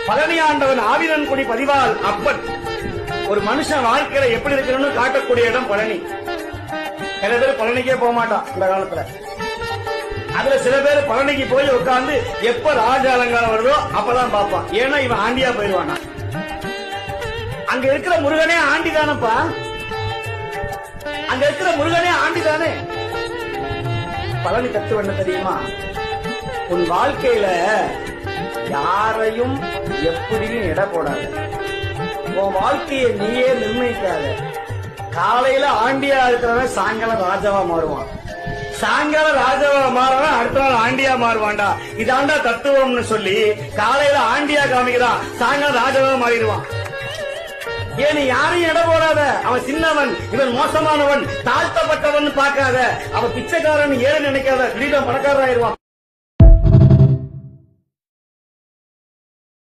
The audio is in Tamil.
பழனி ஆண்டவன் ஆவினன்குடி பதிவால் அப்பன். ஒரு மனுஷன் வாழ்க்கையில எப்படி இருக்கணும்னு காட்டக்கூடிய இடம் பழனி. சில பேர் பழனிக்கே போக மாட்டான் இந்த காலத்துல. அதுல சில பேர் பழனிக்கு போய் உட்கார்ந்து எப்ப ராஜ அலங்காரம் வருதோ அப்பதான் பார்ப்பான். ஏன்னா இவன் ஆண்டியா போயிடுவானா. அங்க இருக்கிற முருகனே ஆண்டி தானப்பா. அங்க இருக்கிற முருகனே ஆண்டி தானே. பழனி தத்துவம் என்ன தெரியுமா? உன் வாழ்க்கையில யாரையும் எப்படியும் எடை போடாத. உன் வாழ்க்கையை நீயே நிர்ணயிக்காத. காலையில ஆண்டியா இருக்கிறவன் சாயங்காலம் ராஜாவா மாறுவான். சாயங்காலம் ராஜாவா மாறவன் அடுத்த நாள் ஆண்டியா மாறுவான்டா. இதாண்டா தத்துவம்னு சொல்லி காலையில ஆண்டியா காமிக்கிறான், சாயங்காலம் ராஜாவா மாறிடுவான். ஏன் யாரையும் எடை போடாத. அவன் சின்னவன், இவன் மோசமானவன், தாழ்த்தப்பட்டவன் பார்க்காத. அவன் பிச்சைக்காரன் ஏழை நினைக்காத. திடீர்னு பணக்காரன் ஆயிடுவான்.